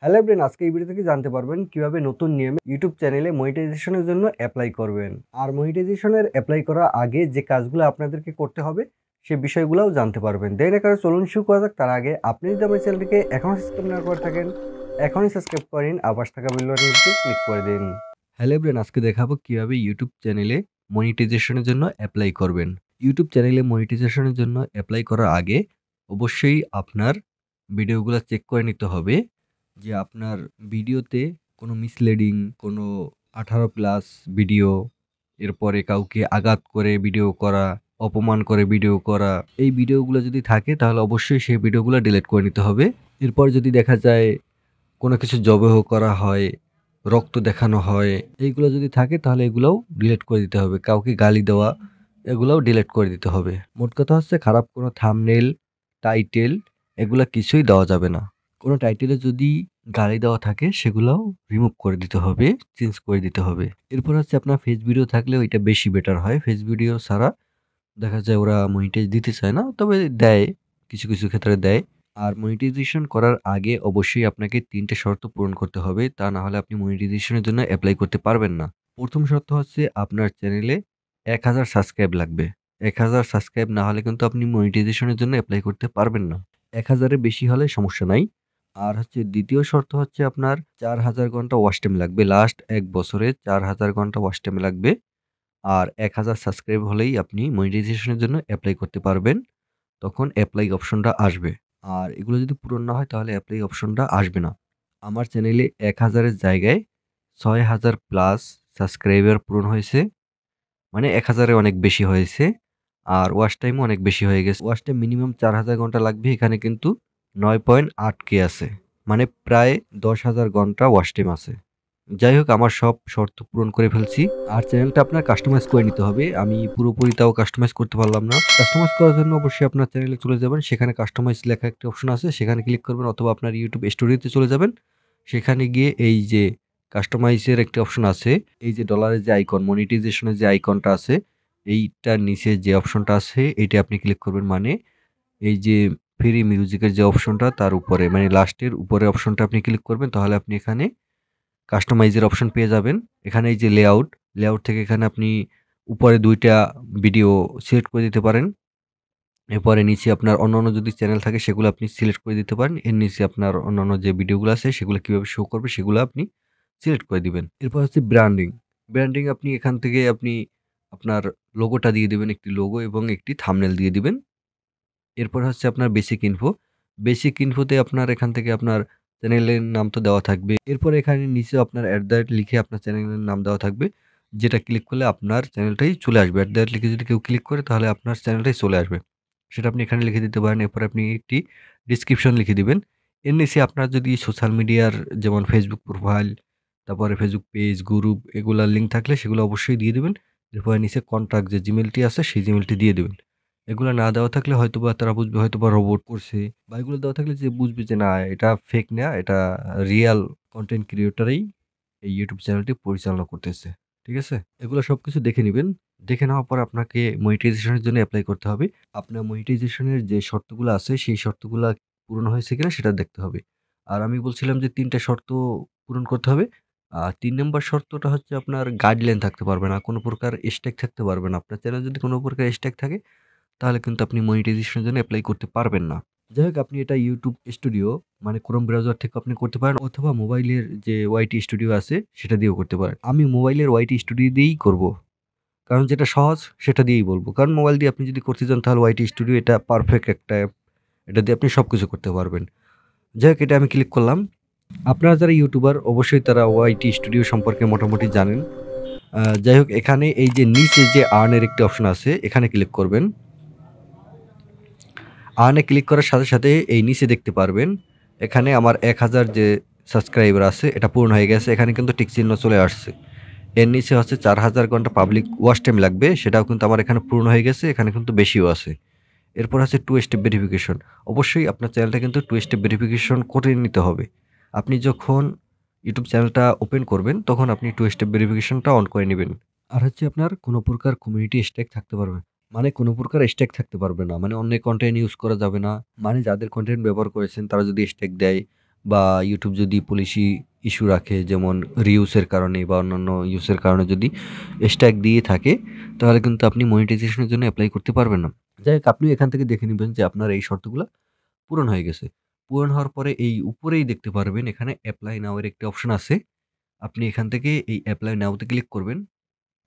Hello everyone, আজকে এই video থেকে জানতে পারবেন কিভাবে নতুন নিয়মে ইউটিউব চ্যানেলে মনিটাইজেশনের জন্য অ্যাপ্লাই করবেন। আর মনিটাইজেশনের অ্যাপ্লাই করার আগে যে কাজগুলো আপনাদেরকে করতে হবে সে বিষয়গুলোও জানতে পারবেন। দেরি না করে চলুন শুরু করা যাক। তার আগে আপনি যদি আমার চ্যানেলটিকে এখনও সাবস্ক্রাইব না করে থাকেন, এখনই সাবস্ক্রাইব করেন, আবার থাকা বেল বাটনটিতে ক্লিক করে দিন। হ্যালো এভরিওয়ান, আজকে দেখাবো কিভাবে ইউটিউব চ্যানেলে মনিটাইজেশনের জন্য অ্যাপ্লাই করবেন। ইউটিউব চ্যানেলে মনিটাইজেশনের জন্য অ্যাপ্লাই করার আগে অবশ্যই আপনার ভিডিওগুলো চেক করে নিতে হবে যে আপনার ভিডিওতে কোনো মিসলিডিং, কোনো 18+ ভিডিও, এরপরে কাউকে আঘাত করে ভিডিও করা, অপমান করে ভিডিও করা, এই ভিডিওগুলো যদি থাকে তাহলে অবশ্যই সেই ভিডিওগুলো ডিলিট করে নিতে হবে। এরপর যদি দেখা যায় কোনো কিছু জবেহ করা হয়, রক্ত দেখানো হয়, এইগুলো যদি থাকে তাহলে এগুলোও ডিলিট করে দিতে হবে। কাউকে গালি দেওয়া, এগুলোও ডিলিট করে দিতে হবে। মোট কথা হচ্ছে খারাপ কোনো থাম্বনেল, টাইটেল এগুলা কিছুই দেওয়া যাবে না। কোনো টাইটেলে যদি গালি দেওয়া থাকে সেগুলোও রিমুভ করে দিতে হবে, চেঞ্জ করে দিতে হবে। এরপর হচ্ছে আপনার ফেস ভিডিও থাকলে ওইটা বেশি বেটার হয়। ফেস ভিডিও ছাড়া দেখা যায় ওরা মনিটাইজ দিতে চায় না, তবে দেয়, কিছু কিছু ক্ষেত্রে দেয়। আর মনিটাইজেশন করার আগে অবশ্যই আপনাকে ৩টে শর্ত পূরণ করতে হবে, তা না হলে আপনি মনিটাইজেশনের জন্য অ্যাপ্লাই করতে পারবেন না। প্রথম শর্ত হচ্ছে আপনার চ্যানেলে ১,০০০ সাবস্ক্রাইব লাগবে। ১,০০০ সাবস্ক্রাইব না হলে কিন্তু আপনি মনিটাইজেশনের জন্য অ্যাপ্লাই করতে পারবেন না। ১,০০০ এর বেশি হলে সমস্যা নাই। আর হচ্ছে দ্বিতীয় শর্ত হচ্ছে আপনার ৪,০০০ ঘন্টা ওয়াচ টাইম লাগবে। লাস্ট ১ বছরে ৪,০০০ ঘন্টা ওয়াচ টাইম লাগবে। আর ১,০০০ সাবস্ক্রাইব হলেই আপনি মনিটাইজেশনের জন্য অ্যাপ্লাই করতে পারবেন। তখন অ্যাপ্লাই অপশনটা আসবে। আর এগুলো যদি পূরণ না হয় তাহলে অ্যাপ্লাই অপশনটা আসবে না। আমার চ্যানেলে ১,০০০ এর জায়গায় ৬,০০০+ সাবস্ক্রাইবার পূরণ হয়েছে। মানে ১,০০০ এ অনেক বেশি হয়েছে। আর ওয়াচ টাইমও অনেক বেশি হয়ে গেছে। ওয়াচ টাইম মিনিমাম ৪,০০০ ঘন্টা লাগবে। এখানে কিন্তু ৯.৮K আছে। মানে প্রায় ১০,০০০ ঘন্টা ওয়াচ টাইম আছে। যাই হোক, আমার সব শর্ত পূরণ করে ফেলছি। আর চ্যানেলটা আপনার কাস্টমাইজ করে নিতে হবে। আমি পুরোপুরি তাও কাস্টমাইজ করতে পারলাম না। কাস্টমাইজ করার জন্য অবশ্যই আপনার চ্যানেলে চলে যাবেন। সেখানে কাস্টমাইজ লেখা একটা অপশন আছে, সেখানে ক্লিক করবেন, অথবা আপনার ইউটিউব স্টুডিওতে চলে যাবেন। সেখানে গিয়ে এই যে কাস্টমাইজের একটা অপশন আছে, এই যে ডলারের যে আইকন, মনিটাইজেশনের যে আইকনটা আছে, এইটার নিচে যে অপশনটা আছে এইটা আপনি ক্লিক করবেন। মানে এই যে ফ্রি মিউজিকের যে অপশনটা তার উপরে, মানে লাস্টের উপরে অপশনটা আপনি ক্লিক করবেন, তাহলে আপনি এখানে কাস্টমাইজের অপশন পেয়ে যাবেন। এখানে এই যে লেআউট থেকে এখানে আপনি উপরে ২টা ভিডিও সিলেক্ট করে দিতে পারেন। এরপরে নিচে আপনার অন্যান্য যদি চ্যানেল থাকে সেগুলো আপনি সিলেক্ট করে দিতে পারেন। এর নিচে আপনার অন্যান্য যে ভিডিওগুলো আছে সেগুলো কিভাবে শো করবে সেগুলো আপনি সিলেক্ট করে দিবেন। এরপর হচ্ছে ব্র্যান্ডিং আপনি এখান থেকে আপনি আপনার লোগোটা দিয়ে দিবেন, একটি লোগো এবং একটি থাম্বনেল দিয়ে দিবেন। এরপর হচ্ছে আপনার বেসিক ইনফোতে আপনার এখান থেকে আপনার চ্যানেলের নাম তো দেওয়া থাকবে। এরপর এখানে নিচে আপনার লিখে আপনার চ্যানেলের নাম দেওয়া থাকবে। যেটা ক্লিক করলে আপনার চ্যানেলটাই চলে আসবে। লিখে যদি কেউ ক্লিক করে তাহলে আপনার চ্যানেলটাই চলে আসবে। সেটা আপনি এখানে লিখে দিতে পারেন। এরপর আপনি একটি ডেসক্রিপশন লিখে দিবেন। এর নিচে আপনার যদি সোশ্যাল মিডিয়ার যেমন ফেসবুক প্রোফাইল, তারপরে ফেসবুক পেজ, গ্রুপ এগুলার লিঙ্ক থাকলে সেগুলো অবশ্যই দিয়ে দিবেন। এরপরে নিচে কন্টাক্ট যে জিমেইলটি আছে সেই জিমেইলটি দিয়ে দিবেন। এগুলা না দেওয়া থাকলে হয়তোবা তারা বুঝবে হয়তোবা রোবট করছে, বা এগুলো দেওয়া থাকলে যে বুঝবে যে না, এটা ফেক না, এটা রিয়াল কনটেন্ট ক্রিয়েটরই এই ইউটিউব চ্যানেলটি পরিচালনা করতেছে। ঠিক আছে? এগুলো সবকিছু দেখে নিবেন। দেখে নেওয়ার পর আপনাকে মনিটাইজেশনের জন্য এপ্লাই করতে হবে। আপনার মনিটাইজেশনের যে শর্তগুলো আছে সেই শর্তগুলা পূরণ হয়েছে কিনা সেটা দেখতে হবে। আর আমি বলছিলাম যে ৩ টা শর্ত পূরণ করতে হবে। ৩ নাম্বার শর্তটা হচ্ছে আপনার গাইডলাইন থাকতে পারবে না। কোনো প্রকার স্ট্যাক থাকতে পারবে না। আপনার চ্যানেলে যদি কোনো প্রকার স্ট্যাক থাকে তাহলে কিন্তু আপনি মনিটাইজেশনের জন্য এপ্লাই করতে পারবেন না। যাই হোক, আপনি এটা YouTube স্টুডিও মানে ক্রোম ব্রাউজার থেকে আপনি করতে পারেন, অথবা মোবাইলের যে ওয়াইটি স্টুডিও আছে সেটা দিয়েও করতে পারেন। আমি মোবাইলের ওয়াইটি স্টুডিও দিয়েই করব। কারণ যেটা সহজ সেটা দিয়েই বলব। কারণ মোবাইল দিয়ে আপনি যদি করতে যান তাহলে ওয়াইটি স্টুডিও এটা পারফেক্ট একটা অ্যাপ। এটা দিয়ে আপনি সবকিছু করতে পারবেন। যাই হোক, এটা আমি ক্লিক করলাম। আপনারা যারা ইউটিউবার অবশ্যই তারা ওয়াইটি স্টুডিও সম্পর্কে মোটামুটি জানেন। যাই হোক, এখানে এই যে নিচে যে আর্নের একটি অপশন আছে এখানে ক্লিক করবেন। আর্নে ক্লিক করার সাথে সাথে এই নিচে দেখতে পারবেন এখানে আমার ১,০০০ যে সাবস্ক্রাইবার আছে এটা পূর্ণ হয়ে গেছে। এখানে কিন্তু টিক চিহ্ন চলে আসছে। এর নিচে হচ্ছে ৪,০০০ ঘন্টা পাবলিক ওয়াচ টাইম লাগবে, সেটাও কিন্তু আমার এখানে পূর্ণ হয়ে গেছে। এখানে কিন্তু বেশিও আছে। এরপর আছে 2 স্টেপ ভেরিফিকেশন। অবশ্যই আপনার চ্যানেলটা কিন্তু 2 স্টেপ ভেরিফিকেশন করে নিতে হবে। আপনি যখন ইউটিউব চ্যানেলটা ওপেন করবেন তখন আপনি 2 স্টেপ ভেরিফিকেশনটা অন করে নিবেন। আর হচ্ছে আপনার কোনো প্রকার কমিউনিটি স্ট্যাক থাকতে পারবে, মানে কোনো প্রকার স্ট্যাক থাকতে পারবে না। মানে অন্যের কন্টেন্ট ইউজ করা যাবে না। মানে যাদের কন্টেন্ট ব্যবহার করেছেন তারা যদি স্ট্যাক দেয়, বা ইউটিউব যদি পলিসি ইস্যু রাখে, যেমন রিউজের কারণে বা অন্যান্য ইউজের কারণে যদি স্ট্যাক দিয়ে থাকে, তাহলে কিন্তু আপনি মনিটাইজেশনের জন্য অ্যাপ্লাই করতে পারবেন না। যাই হোক, আপনি এখান থেকে দেখে নিবেন যে আপনার এই শর্তগুলা পূরণ হয়ে গেছে। পূরণ হওয়ার পরে এই উপরেই দেখতে পারবেন এখানে অ্যাপ্লাই নাও এর একটি অপশন আছে। আপনি এখান থেকে এই অ্যাপ্লাই নাও তে ক্লিক করবেন।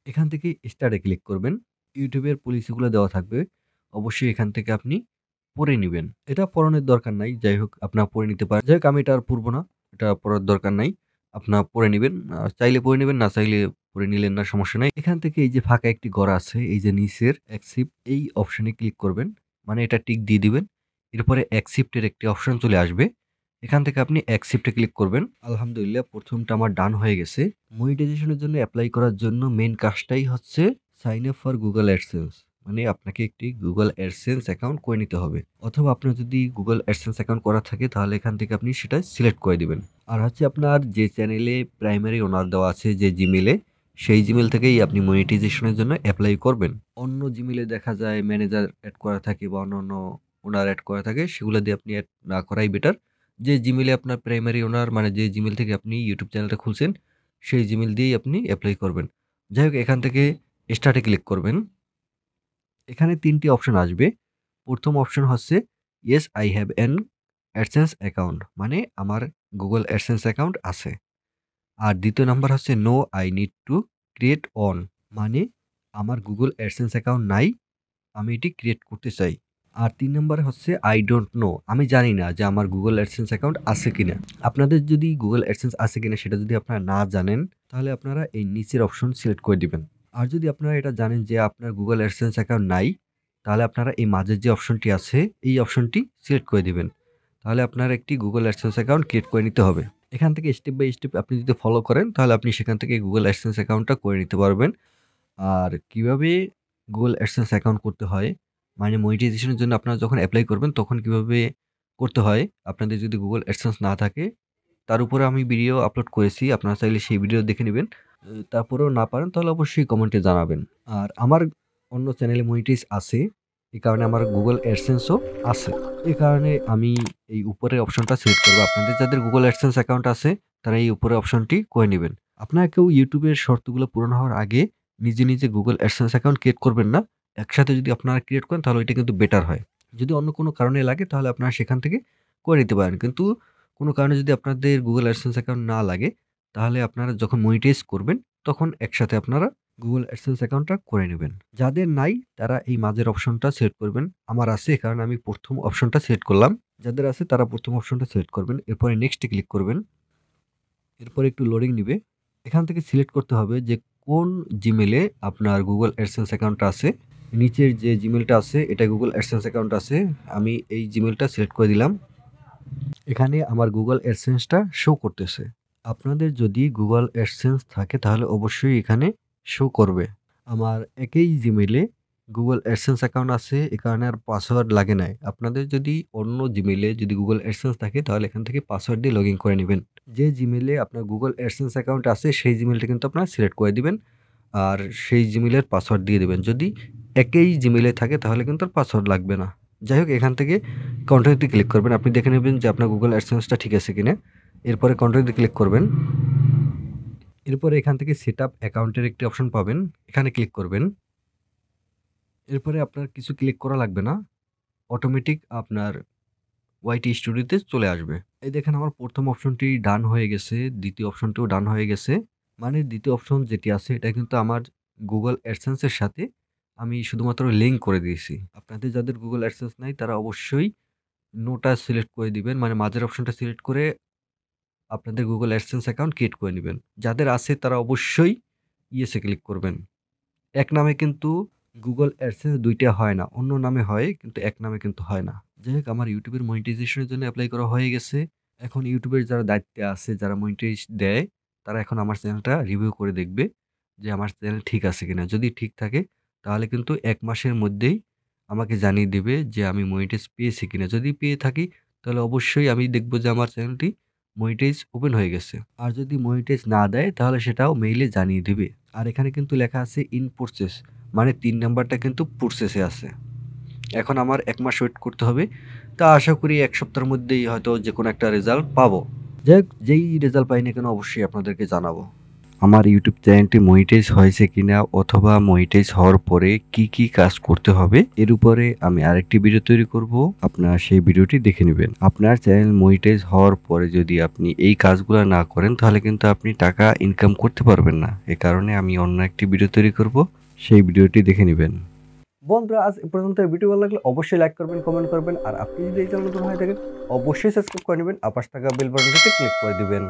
এখান থেকে স্টার্টে ক্লিক করবেন। ইউটিউবের পলিসিগুলো দেওয়া থাকবে। অবশ্যই এখান থেকে আপনি পড়ে নিবেন। এটা পড়ানোর দরকার নাই। যাই হোক, আপনারা পড়ে নিতে পারেন। যাই হোক, আমি এটা আর পড়ব না। এটা পড়ার দরকার নাই। আপনারা পড়ে নিবেন। চাইলে পড়ে নিবেন, না চাইলে পড়ে নিলেন না, সমস্যা নাই। এখান থেকে এই যে ফাঁকা একটি ঘর আছে, এই যে নিচের অ্যাকসেপ্ট এই অপশনে ক্লিক করবেন। মানে এটা টিক দিয়ে দিবেন। এরপরে অ্যাকসেপ্ট এর একটি অপশন চলে আসবে। এখান থেকে আপনি অ্যাকসেপ্ট এ ক্লিক করবেন। আলহামদুলিল্লাহ, প্রথমটা আমার ডান হয়ে গেছে। মনিটাইজেশনের জন্য এপ্লাই করার জন্য মেইন কাজটাই হচ্ছে sign up for Google AdSense. মানে আপনাকে একটি গুগল অ্যাডসেন্স অ্যাকাউন্ট করে নিতে হবে, অথবা আপনার যদি গুগল অ্যাডসেন্স অ্যাকাউন্ট করা থাকে তাহলে এখান থেকে আপনি সেটা সিলেক্ট করে দিবেন। আর হচ্ছে আপনার যে চ্যানেলে প্রাইমারি ওনার দেওয়া আছে যে জিমেলে, সেই জিমেল থেকেই আপনি মনিটাইজেশনের জন্য অ্যাপ্লাই করবেন। অন্য জিমেলে দেখা যায় ম্যানেজার অ্যাড করা থাকে বা অন্য ওনার অ্যাড করা থাকে, সেগুলো দিয়ে আপনি অ্যাড না করাই বেটার। যে জিমেলে আপনার প্রাইমারি ওনার, মানে যে জিমেল থেকে আপনি ইউটিউব চ্যানেলটা খুলছেন, সেই জিমেল দিয়েই আপনি অ্যাপ্লাই করবেন। যাই হোক, এখান থেকে স্টার্টে ক্লিক করবেন। এখানে ৩ টি অপশন আসবে। ১ম অপশন হচ্ছে yes I have an AdSense account, মানে আমার গুগল অ্যাডসেন্স অ্যাকাউন্ট আছে। আর ২য় নাম্বার হচ্ছে no I need to create on, মানে আমার গুগল অ্যাডসেন্স অ্যাকাউন্ট নাই, আমি এটি ক্রিয়েট করতে চাই। আর ৩ নাম্বারে হচ্ছে আই ডোন্ট নো, আমি জানি না যে আমার গুগল অ্যাডসেন্স অ্যাকাউন্ট আছে কিনা। আপনাদের যদি গুগল অ্যাডসেন্স আছে কিনা সেটা যদি আপনারা না জানেন, তাহলে আপনারা এই নিচের অপশন সিলেক্ট করে দিবেন। আর যদি আপনারা এটা জানেন যে আপনার গুগল অ্যাডসেন্স অ্যাকাউন্ট নাই, তাহলে আপনারা এই মাঝের যে অপশনটি আছে এই অপশনটি সিলেক্ট করে দিবেন। তাহলে আপনার একটি গুগল অ্যাডসেন্স অ্যাকাউন্ট ক্রিয়েট করে নিতে হবে। এখান থেকে স্টেপ বাই স্টেপ আপনি যদি ফলো করেন, তাহলে আপনি সেখান থেকে গুগল অ্যাডসেন্স অ্যাকাউন্টটা করে নিতে পারবেন। আর কিভাবে গুগল অ্যাডসেন্স অ্যাকাউন্ট করতে হয়, মানে মনিটাইজেশনের জন্য আপনারা যখন এপ্লাই করবেন তখন কিভাবে করতে হয়, আপনাদের যদি গুগল অ্যাডসেন্স না থাকে, তার উপরে আমি ভিডিও আপলোড করেছি। আপনারা চাইলে সেই ভিডিও দেখে নিবেন। তারপরেও না পারেন তাহলে অবশ্যই কমেন্টে জানাবেন। আর আমার অন্য চ্যানেলে মনিটাইজ আছে। এই কারণে আমার গুগল অ্যাডসেন্সও আছে। এই কারণে আমি এই উপরের অপশনটা সিলেক্ট করব। আপনাদের যাদের গুগল অ্যাডসেন্স অ্যাকাউন্ট আছে, তারা এই উপরের অপশনটি করে নিবেন। আপনারা কেউ ইউটিউবের শর্তগুলো পূরণ হওয়ার আগে নিজে গুগল অ্যাডসেন্স অ্যাকাউন্ট ক্রিয়েট করবেন না। একসাথে যদি আপনারা ক্রিয়েট করেন তাহলে এটা কিন্তু বেটার হয়। যদি অন্য কোনো কারণে লাগে তাহলে আপনারা সেখান থেকে করে নিতে পারেন। কিন্তু কোনো কারণে যদি আপনাদের গুগল অ্যাডসেন্স অ্যাকাউন্ট না লাগে, তাহলে আপনারা যখন মনিটাইজ করবেন তখন একসাথে আপনারা গুগল অ্যাডসেন্স অ্যাকাউন্টটা করে নেবেন। যাদের নাই তারা এই মাঝের অপশনটা সিলেক্ট করবেন। আমার আছে, কারণ আমি ১ম অপশনটা সিলেক্ট করলাম। যাদের আছে তারা ১ম অপশনটা সিলেক্ট করবেন। এরপরে নেক্সট এ ক্লিক করবেন। এরপরে একটু লোডিং নিবে। এখান থেকে সিলেক্ট করতে হবে যে কোন জিমেলে আপনার গুগল অ্যাডসেন্স অ্যাকাউন্টটা আছে। নিচের যে জিমেলটা আছে এটা গুগল অ্যাডসেন্স অ্যাকাউন্ট আছে। আমি এই জিমেলটা সিলেক্ট করে দিলাম। এখানে আমার গুগল অ্যাডসেন্সটা শো করতেছে। আপনাদের যদি গুগল অ্যাডসেন্স থাকে তাহলে অবশ্যই এখানে শো করবে। আমার একই জিমেইলে গুগল অ্যাডসেন্স অ্যাকাউন্ট আছে, এ কারণে আর পাসওয়ার্ড লাগে নাই। আপনাদের যদি অন্য জিমেইলে যদি গুগল অ্যাডসেন্স থাকে তাহলে এখান থেকে পাসওয়ার্ড দিয়ে লগইন করে নিবেন। যে জিমেইলে আপনার গুগল অ্যাডসেন্স অ্যাকাউন্ট আছে সেই জিমেইলটা কিন্তু আপনারা সিলেক্ট করে দিবেন। আর সেই জিমেইলের পাসওয়ার্ড দিয়ে দিবেন। যদি একই জিমেইলে থাকে তাহলে কিন্তু আর পাসওয়ার্ড লাগবে না। যাই হোক, এখান থেকে কন্টিনিউতে ক্লিক করবেন। আপনি দেখে নেবেন যে আপনার গুগল অ্যাডসেন্সটা ঠিক আছে কিনা। এরপরে কন্টিনিউতে ক্লিক করবেন। এরপরে এখান থেকে সেটআপ অ্যাকাউন্টের একটি অপশন পাবেন। এখানে ক্লিক করবেন। এরপরে আপনার কিছু ক্লিক করা লাগবে না। অটোমেটিক আপনার ওয়াইটি স্টুডিওতে চলে আসবে। এই দেখেন আমার ১ম অপশনটি ডান হয়ে গেছে, ২য় অপশনটিও ডান হয়ে গেছে। মানে ২য় অপশন যেটি আছে এটা কিন্তু আমার গুগল অ্যাডসেন্স এর সাথে আমি শুধুমাত্র লিংক করে দিয়েছি। আপনাদের যাদের গুগল অ্যাডসেন্স নাই তারা অবশ্যই নোটা সিলেক্ট করে দিবেন। মানে মাঝের অপশনটা সিলেক্ট করে আপনাদের গুগল অ্যাডসেন্স অ্যাকাউন্ট ক্রিয়েট করে নিবেন। যাদের আছে তারা অবশ্যই ইয়েস এ ক্লিক করবেন। এক নামে কিন্তু গুগল অ্যাডসেন্স ২ টা হয় না। অন্য নামে হয় কিন্তু এক নামে কিন্তু হয় না। যাই হোক, আমার ইউটিউবের মনিটাইজেশনের জন্য এপ্লাই করা হয়ে গেছে। এখন ইউটিউবের যারা দায়িত্বে আছে, যারা মনিটাইজ দেয়, তারা এখন আমার চ্যানেলটা রিভিউ করে দেখবে যে আমার চ্যানেল ঠিক আছে কিনা। যদি ঠিক থাকে তাহলে কিন্তু ১ মাসের মধ্যেই আমাকে জানিয়ে দেবে যে আমি মনিটাইজ পেয়েছি কিনা। যদি পেয়ে থাকি তাহলে অবশ্যই আমি দেখব যে আমার চ্যানেলটি মনিটাইজ ওপেন হয়ে গেছে। আর যদি মনিটাইজ না দেয় তাহলে সেটাও মেইলে জানিয়ে দিবে। আর এখানে কিন্তু লেখা আছে ইন প্রসেস, মানে ৩ নাম্বারটা কিন্তু প্রসেসে আছে। এখন আমার ১ মাস ওয়েট করতে হবে। তা আশা করি এক সপ্তাহের মধ্যেই হয়তো যে কোনো একটা রেজাল্ট পাবো। যাই হোক, যেই রেজাল্ট পাই না কেন অবশ্যই আপনাদেরকে জানাবো। আমার ইউটিউব চ্যানেলটি মনিটাইজ হয়েছে কিনা অথবা মনিটাইজ হওয়ার পরে কি কি কাজ করতে হবে এর উপরে আমি আরেকটি ভিডিও তৈরি করব, আপনারা সেই ভিডিওটি দেখে নেবেন। আপনার চ্যানেল মনিটাইজ হওয়ার পরে যদি আপনি এই কাজগুলো না করেন তাহলে কিন্তু আপনি টাকা ইনকাম করতে পারবেন না। এ কারণে আমি অন্য একটি ভিডিও তৈরি করব, সেই ভিডিওটি দেখে নেবেন। বন্ধুরা, আজ এ পর্যন্ত। ভিডিও ভালো লাগলে অবশ্যই লাইক করবেন, কমেন্ট করবেন, আর আপনি যদি এই চ্যানেল নতুন হয়ে থাকেন অবশ্যই সাবস্ক্রাইব করে নেবেন, আর পাশে থাকা বেল বাটনটিতে ক্লিক করে দিবেন।